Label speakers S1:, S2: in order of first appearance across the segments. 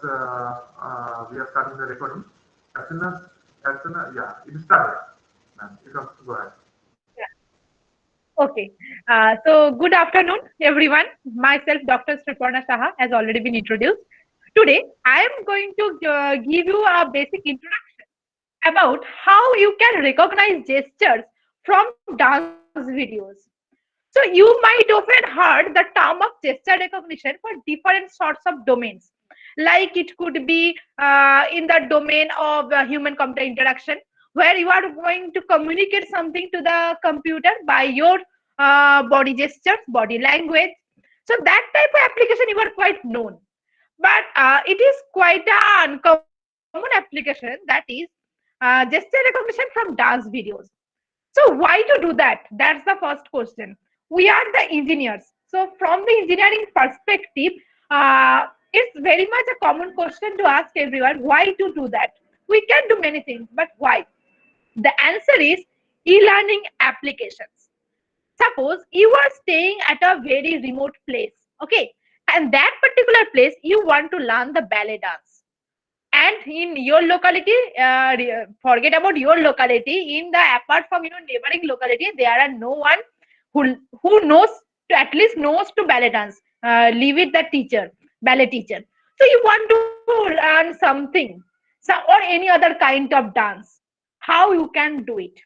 S1: we are starting the recording. As soon as yeah, it started. Ma'am, you can go ahead.
S2: Okay. So good afternoon, everyone. Myself, Dr. Sriparna Saha, has already been introduced. Today, I am going to give you a basic introduction about how you can recognize gestures from dance videos. So you might often heard the term of gesture recognition for different sorts of domains. Like it could be in the domain of human computer interaction, where you are going to communicate something to the computer by your body gestures, body language. So that type of application you are quite known. But it is quite an uncommon application, that is gesture recognition from dance videos. So why to do that? That's the first question. We are the engineers. So from the engineering perspective, it's very much a common question to ask everyone, why to do that? We can do many things, but why? The answer is e-learning applications. Suppose you are staying at a very remote place, okay? And that particular place, you want to learn the ballet dance, and in your locality, forget about your locality, in the apart from your neighboring locality, there are no one who knows to at least knows to ballet dance, leave it the teacher, ballet teacher. So you want to learn something, so, or any other kind of dance. How you can do it?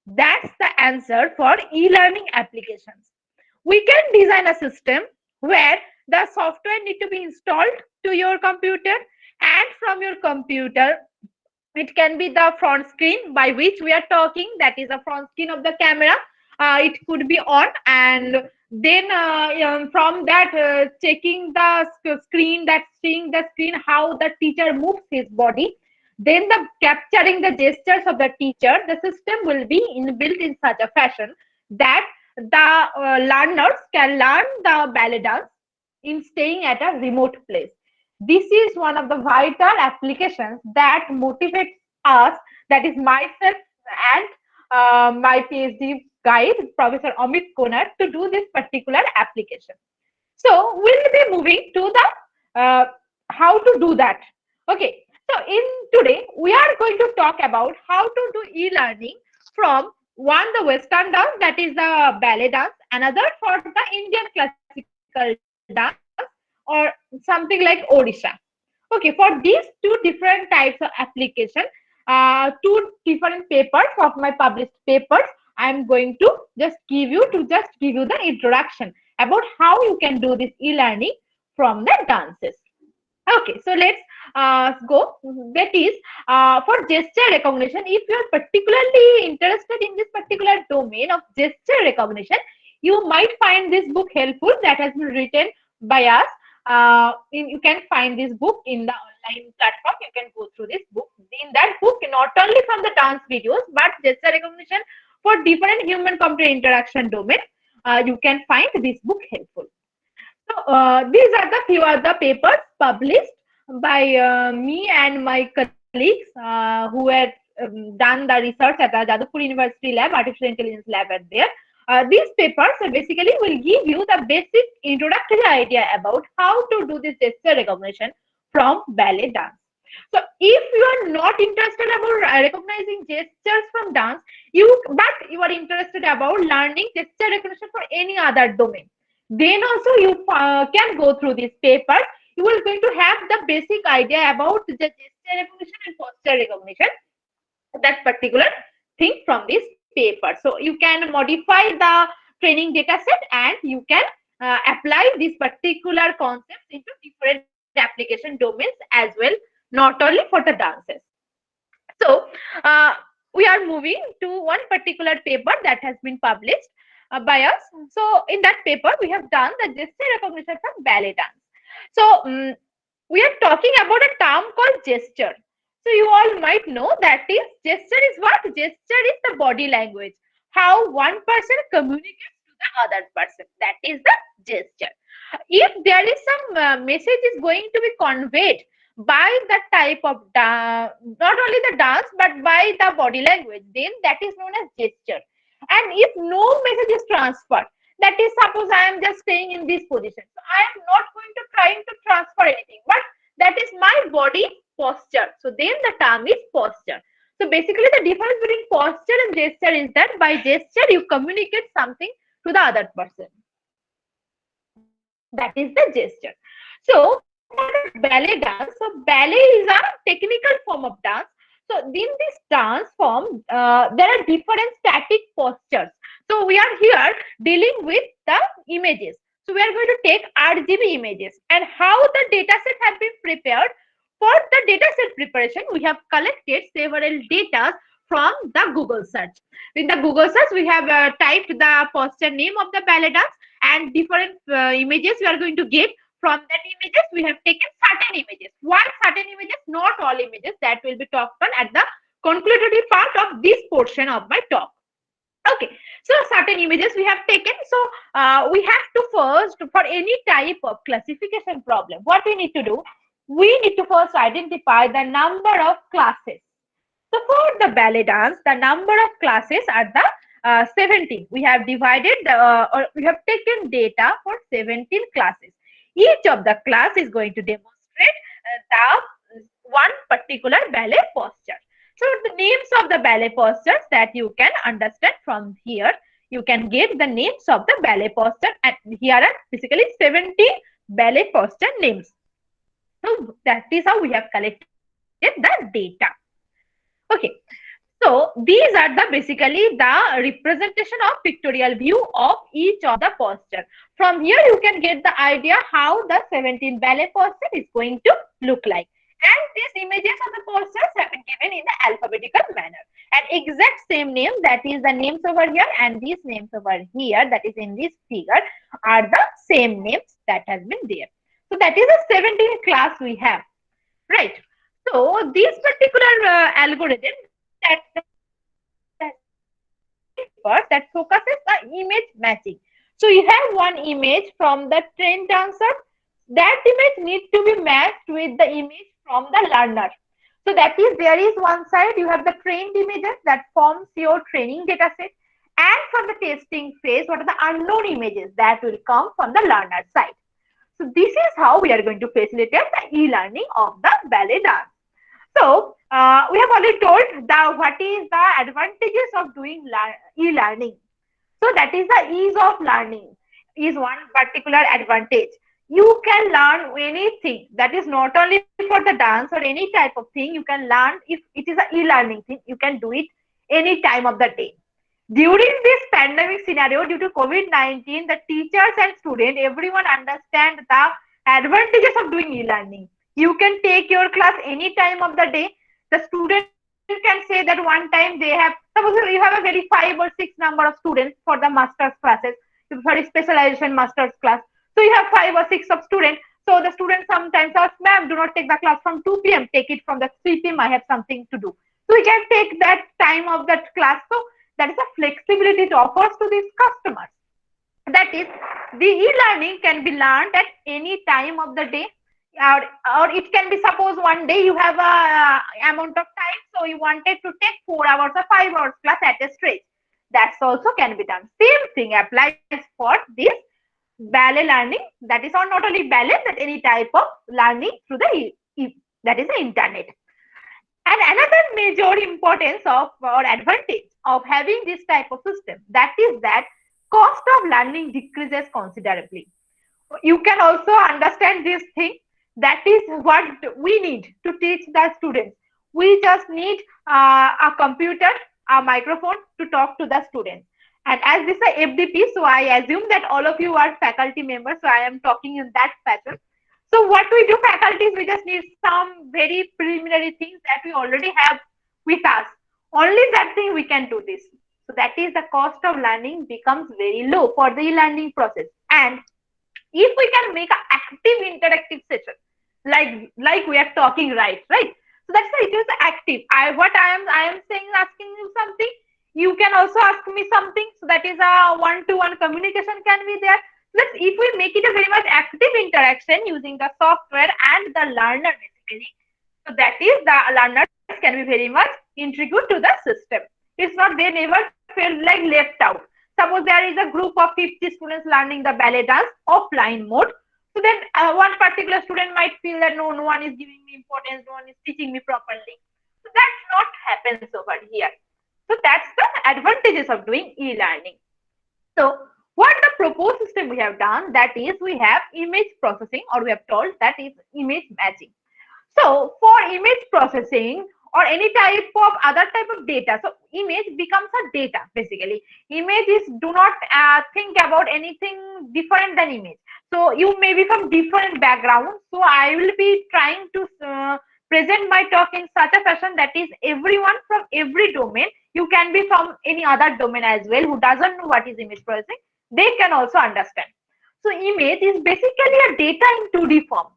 S2: That's the answer for e-learning applications. We can design a system where the software need to be installed to your computer, and from your computer, it can be the front screen by which we are talking, that is the front screen of the camera. It could be on, and then from that, checking the screen, that seeing the screen how the teacher moves his body, then the capturing the gestures of the teacher. The system will be inbuilt in such a fashion that the learners can learn the ballet dance in staying at a remote place. This is one of the vital applications that motivates us, that is myself and my PhD guide, Professor Amit Konar, to do this particular application. So we'll be moving to the how to do that. Okay. So in today we are going to talk about how to do e-learning from one, the Western dance, that is the ballet dance, another for the Indian classical dance, or something like Odisha. Okay, for these two different types of application, two different papers of my published papers, I am going to just give you the introduction about how you can do this e-learning from the dances. Okay, so let's go. That is for gesture recognition. If you are particularly interested in this particular domain of gesture recognition, you might find this book helpful, that has been written by us. You can find this book in the online platform. You can go through this book. In that book, not only from the dance videos, but gesture recognition for different human computer interaction domain, you can find this book helpful. So these are the few other papers published by me and my colleagues who had done the research at the Jadavpur University Lab, Artificial Intelligence Lab at there. These papers basically will give you the basic introductory idea about how to do this gesture recognition from ballet dance. So if you are not interested about recognizing gestures from dance, but you are interested about learning gesture recognition for any other domain, then also you can go through these papers. You will going to have the basic idea about the gesture recognition and posture recognition, that particular thing from this paper. So you can modify the training data set, and you can apply these particular concepts into different application domains as well, not only for the dances. So uh, we are moving to one particular paper that has been published by us. So in that paper, we have done the gesture recognition from ballet dance. So we are talking about a term called gesture. So you all might know, that is, gesture is what? Gesture is the body language. How one person communicates to the other person. That is the gesture. If there is some message is going to be conveyed by the type of not only the dance but by the body language, then that is known as gesture. And if no message is transferred, that is, suppose I am just staying in this position, so I am not going to trying to transfer anything, but that is my body posture. So then the term is posture. So basically the difference between posture and gesture is that by gesture you communicate something to the other person. That is the gesture. So ballet dance. So ballet is a technical form of dance. So in this dance form, there are different static postures. So we are here dealing with the images. So we are going to take RGB images and how the data set have been prepared. For the data set preparation, we have collected several data from the Google search. In the Google search, we have typed the posture name of the ballet dance and different images we are going to get. From that images we have taken certain images. Why certain images? Not all images. That will be talked on at the conclusory part of this portion of my talk. Okay, so certain images we have taken. So we have to first, for any type of classification problem, what we need to do, we need to first identify the number of classes. So for the ballet dance, the number of classes are the 17. We have divided or we have taken data for 17 classes. Each of the class is going to demonstrate the one particular ballet posture. So the names of the ballet postures that you can understand from here, you can get the names of the ballet posture, and here are basically 17 ballet posture names. So that is how we have collected the data. Okay, so these are the basically the representation of pictorial view of each of the posture. From here you can get the idea how the 17 ballet posture is going to look like. And these images of the postures have been given in the alphabetical manner. And exact same name, that is the names over here, and these names over here, that is in this figure, are the same names that has been there. So that is the 17 class we have, right? So this particular algorithm that focuses the image matching. So you have one image from the trained dancer. That image needs to be matched with the image from the learner. So that is, there is one side you have the trained images that forms your training data set, and from the testing phase, what are the unknown images that will come from the learner side. So this is how we are going to facilitate the e-learning of the ballet dance. So we have already told what is the advantages of doing e-learning. So that is the ease of learning is one particular advantage. You can learn anything. That is not only for the dance or any type of thing. You can learn, if it is an e-learning thing, you can do it any time of the day. During this pandemic scenario, due to COVID-19, the teachers and students, everyone understand the advantages of doing e-learning. You can take your class any time of the day. The student can say that one time they have, suppose you have a very 5 or 6 number of students for the master's classes, for specialization master's class. So you have 5 or 6 of students. So the students sometimes ask, ma'am, do not take the class from 2 p.m. Take it from the 3 p.m. I have something to do. So we can take that time of that class. So that is a flexibility it offers to these customers. That is, the e-learning can be learned at any time of the day, or it can be, suppose one day you have a amount of time, so you wanted to take 4 hours or 5 hours class at a stretch. That's also can be done. Same thing applies for this ballet learning. That is not only ballet, but any type of learning through the that is the internet. And another major importance of or advantage of having this type of system, that is that cost of learning decreases considerably. You can also understand this thing. That is what we need to teach the students. We just need a computer, a microphone to talk to the students. And as this is a FDP, so I assume that all of you are faculty members, so I am talking in that fashion. So what we do, faculties, we just need some very preliminary things that we already have with us. Only that thing we can do this. So that is, the cost of learning becomes very low for the e-learning process. And if we can make an active interactive session, like we are talking right? So that's why it is active. What I am saying, asking you something, you can also ask me something. So that is a one-to-one communication can be there. If we make it a very much active interaction using the software and the learner basically, so that is, the learners can be very much integrated to the system. It's not, they never feel like left out. Suppose there is a group of 50 students learning the ballet dance offline mode. So then one particular student might feel that no one is giving me importance, no one is teaching me properly. So that's not happens over here. So that's the advantages of doing e-learning. So what the proposed system we have done, that is we have image processing, or we have told that is image matching. So for image processing or any type of other type of data, so image becomes a data basically. Images do not think about anything different than image. So you may be from different backgrounds. So I will be trying to present my talk in such a fashion that is everyone from every domain. You can be from any other domain as well who doesn't know what is image processing. They can also understand. So image is basically a data in 2D form.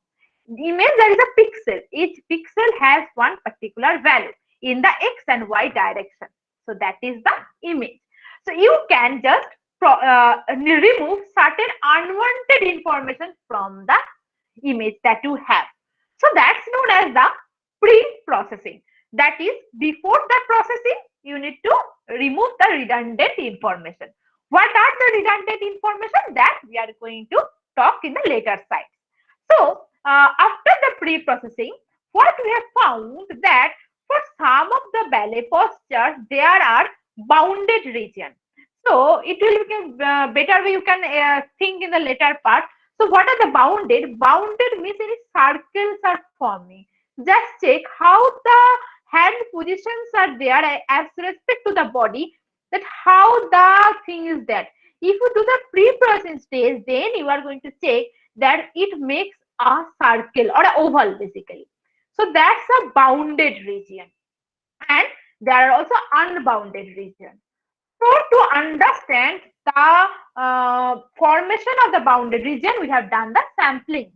S2: Image, there is a pixel. Each pixel has one particular value in the x and y direction. So that is the image. So you can just remove certain unwanted information from the image that you have. So that's known as the pre-processing. That is, before the processing, you need to remove the redundant information. What are the redundant information? That we are going to talk in the later side. So after the pre-processing, what we have found that for some of the ballet postures, there are bounded region. So it will become better way you can think in the later part. So what are the bounded? Bounded means any circles are forming. Just check how the hand positions are there as respect to the body, that how the thing is that. If you do the pre-processing stage, then you are going to check that it makes a circle or an oval basically. So that's a bounded region. And there are also unbounded regions. So to understand the formation of the bounded region, we have done the sampling.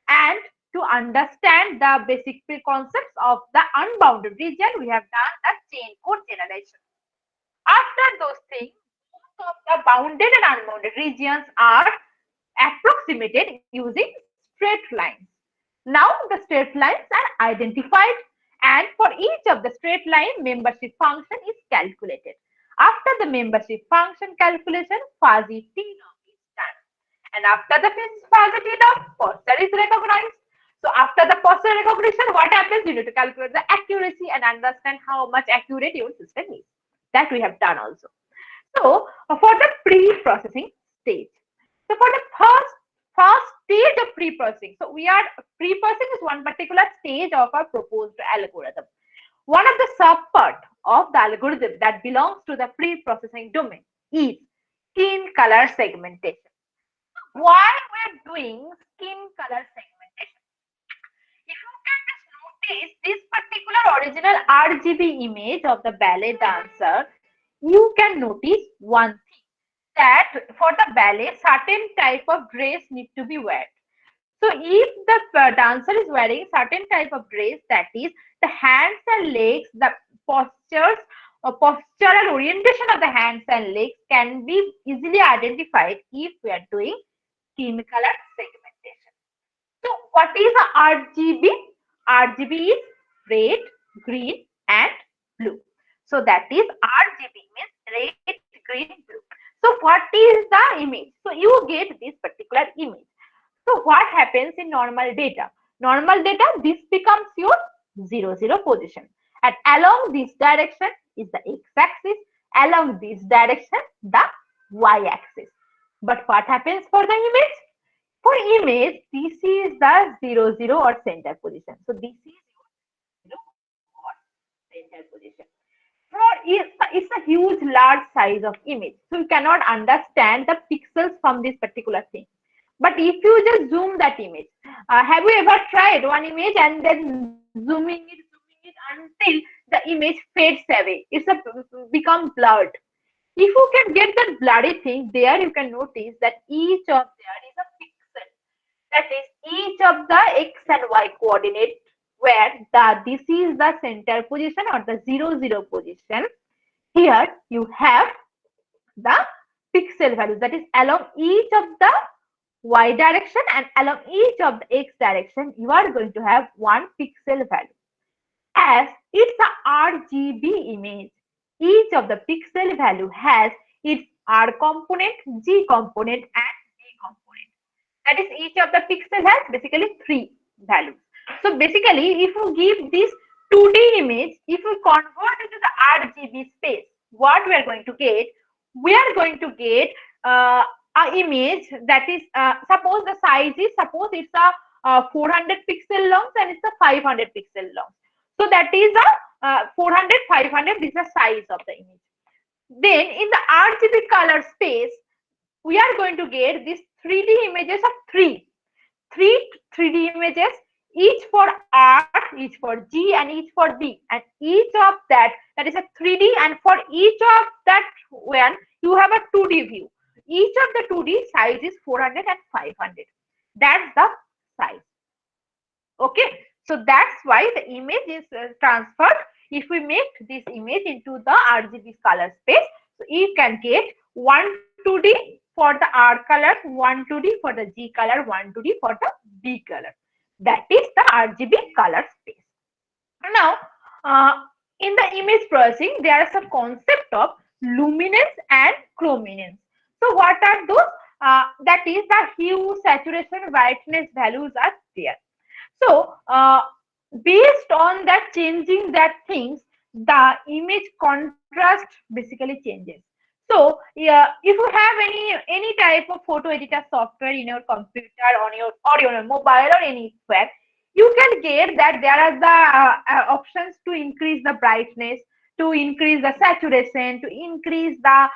S2: And to understand the basic concepts of the unbounded region, we have done the chain code generation. After those things, most of the bounded and unbounded regions are approximated using straight lines. Now the straight lines are identified, and for each of the straight line, membership function is calculated. After the membership function calculation, fuzzy T-norm is done. And after the fuzzy T-norm, posture is recognized. So after the posture recognition, what happens? You need to calculate the accuracy and understand how much accurate your system is. That we have done also. So for the pre-processing stage. So for the first stage of pre-processing, so pre-processing is one particular stage of our proposed algorithm. One of the subpart of the algorithm that belongs to the pre-processing domain is skin color segmentation. Why we're doing skin color segmentation? If you can just notice this particular original RGB image of the ballet dancer, you can notice one thing, that for the ballet, certain type of dress need to be worn. So if the dancer is wearing certain type of dress, that is the hands and legs, the postures or postural orientation of the hands and legs can be easily identified if we are doing skin color segmentation. So what is a RGB? RGB is red, green and blue. So that is RGB means red, green, blue. So what is the image? So you get this particular image. So what happens in normal data? Normal data, this becomes your 0, 0 position. And along this direction is the x-axis. Along this direction, the y-axis. But what happens for the image? For image, this is the 0, 0 or center position. So this is your 0 or center position. So it's a huge, large size of image. So you cannot understand the pixels from this particular thing. But if you just zoom that image, have you ever tried one image and then zooming it until the image fades away? It's become blurred. If you can get that blurry thing, there you can notice that each of there is a pixel. That is each of the x and y coordinate, where this is the center position or the 0, 0 position. Here you have the pixel values, that is along each of the y direction and along each of the x direction, you are going to have one pixel value. As it's a RGB image, each of the pixel value has its R component, G component and B component. That is, each of the pixel has basically 3 values. So basically, if you give this 2D image, if we convert it to the RGB space, what we are going to get? We are going to get a image that is, suppose the size is, suppose it's a 400 pixel long and it's a 500 pixel long. So that is a 400, 500, this is the size of the image. Then in the RGB color space, we are going to get these 3D images of three 3D images, each for R, each for G, and each for B. And each of that is a 3D, and for each of that one, you have a 2D view. Each of the 2D size is 400 and 500. That's the size. Okay, so that's why the image is transferred. If we make this image into the RGB color space, so you can get 1 2D for the R color, 1 2D for the G color, 1 2D for the B color. That is the RGB color space. Now, in the image processing, there is a concept of luminance and chrominance. So what are those? That is the hue, saturation, brightness values are there. So based on that changing that things, the image contrast basically changes. So yeah, if you have any type of photo editor software in your computer, on your mobile or anywhere, you can get that there are the options to increase the brightness, to increase the saturation, to increase the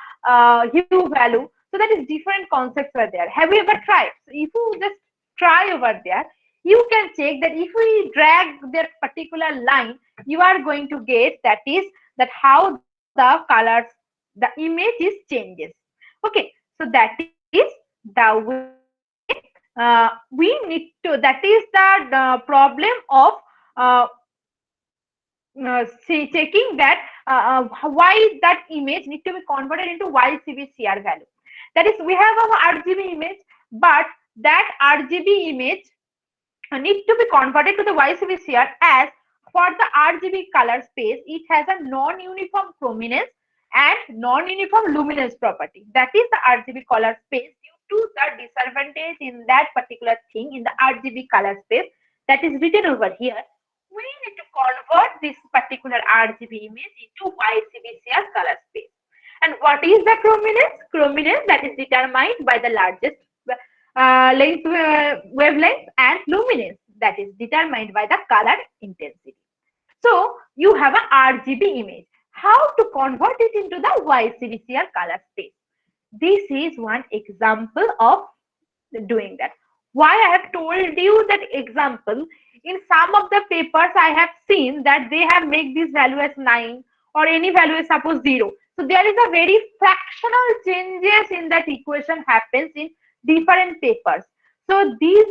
S2: hue value. So that is different concepts were there. Have you ever tried? So if you just try over there, you can check that if we drag that particular line, you are going to get that is that how the colors, the image is changes. Okay, so that is the way we need to, that is the problem of checking that why that image need to be converted into YCBCR value. That is, we have our RGB image, but that RGB image need to be converted to the YCBCR, as for the RGB color space, it has a non-uniform chrominance and non-uniform luminance property. That is the RGB color space. Due to the disadvantage in that particular thing in the RGB color space that is written over here, we need to convert this particular RGB image into YCBCR color space. And what is the chrominance? Chrominance, that is determined by the largest wavelength, and luminance, that is determined by the color intensity. So you have a RGB image. How to convert it into the YCBCR color space? This is one example of doing that. Why I have told you that example, in some of the papers I have seen that they have made this value as 9 or any value is suppose 0. So there is a very fractional changes in that equation happens in different papers. So these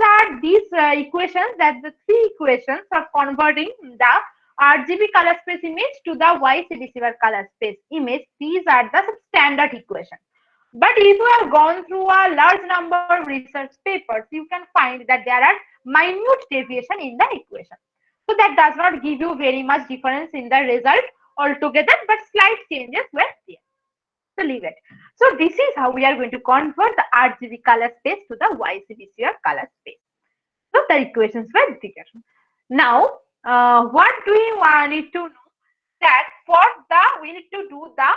S2: equations, that the 3 equations are converting the RGB color space image to the YCBCR color space image. These are the standard equations. But if you have gone through a large number of research papers, you can find that there are minute deviation in the equation. So that does not give you very much difference in the result altogether, but slight changes were there. So leave it. So this is how we are going to convert the RGB color space to the YCBCR color space. So the equations were there. Now, what do we need to know? That we need to do the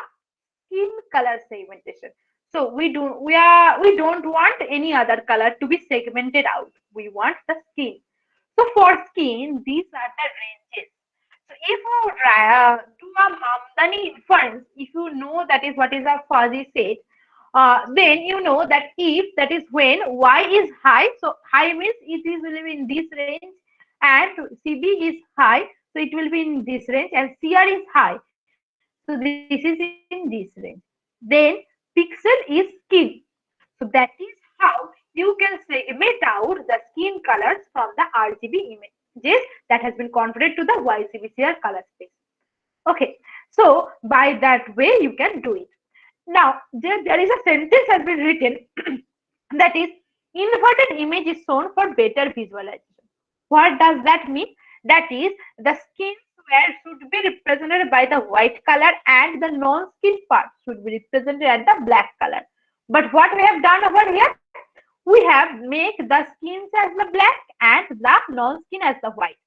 S2: skin color segmentation. So we don't want any other color to be segmented out. We want the skin. So for skin, these are the ranges. So if you do a Mamdani inference, if you know that is what is a fuzzy set, then you know that if that is when Y is high, so high means it is will be in this range, and CB is high, so it will be in this range, and CR is high, so this is in this range. Then pixel is skin. So that is how you can segment out the skin colors from the RGB images that has been converted to the YCBCR color space. Okay, so by that way you can do it. Now there is a sentence has been written that is, inverted image is shown for better visualization. What does that mean? That is, the skin square should be represented by the white color and the non-skin part should be represented at the black color. But what we have done over here, we have make the skins as the black and the non-skin as the white.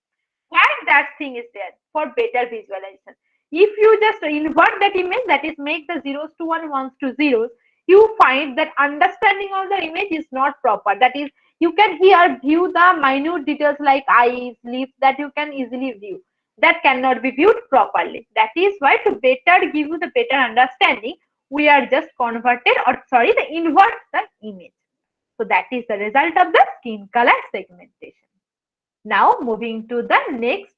S2: Why that thing is there? For better visualization. If you just invert that image, that is make the zeros to one, ones to zeros, you find that understanding of the image is not proper. That is, you can here view the minute details like eyes, lips, that you can easily view. That cannot be viewed properly. That is why to better give you the better understanding, we are just converted, or sorry, the invert the image. So that is the result of the skin color segmentation. Now moving to the next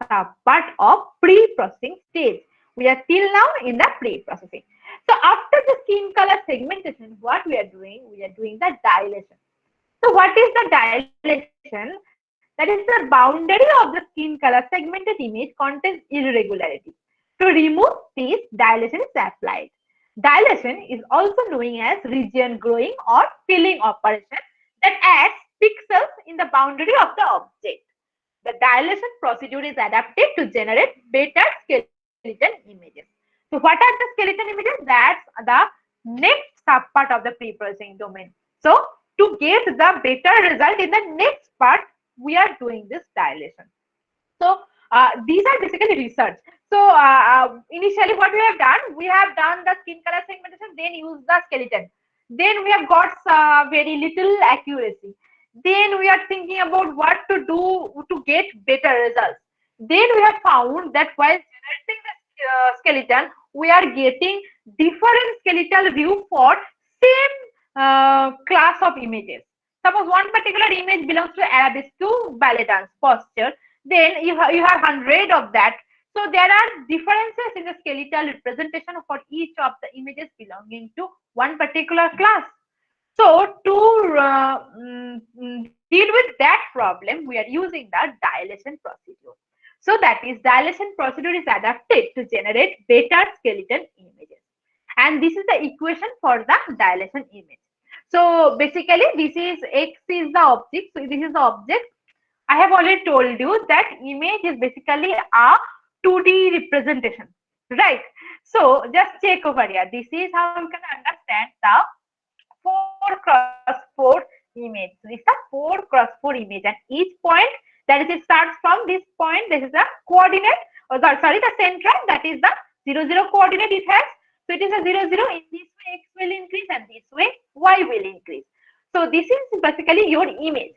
S2: part of pre-processing stage. We are still now in the pre-processing. So after the skin color segmentation, what we are doing? We are doing the dilation. So what is the dilation? That is the boundary of the skin color segmented image contains irregularity. To remove this, dilation is applied. Dilation is also known as region growing or filling operation that adds pixels in the boundary of the object. The dilation procedure is adapted to generate better skeleton images. So what are the skeleton images? That's the next subpart of the pre-processing domain. So to get the better result in the next part, we are doing this dilation. So these are basically research. So initially what we have done the skin color segmentation, then use the skeleton. Then we have got very little accuracy. Then we are thinking about what to do to get better results. Then we have found that while generating the skeleton, we are getting different skeletal view for same class of images. Suppose one particular image belongs to Arabesque to ballet dance posture, then you have 100 of that. So there are differences in the skeletal representation for each of the images belonging to one particular class. So to deal with that problem, we are using the dilation procedure. So that is dilation procedure is adapted to generate better skeleton images. And this is the equation for the dilation image. So basically this is X is the object. So this is the object. I have already told you that image is basically a 2D representation, right? So just check over here. This is how you can understand the 4x4 image. So this is a 4x4 image, and each point that is it starts from this point. This is the coordinate. Oh, sorry, the center. That is the 0, 0 coordinate it has. So it is a 0, 0. In this way, x will increase, and this way, y will increase. So this is basically your image.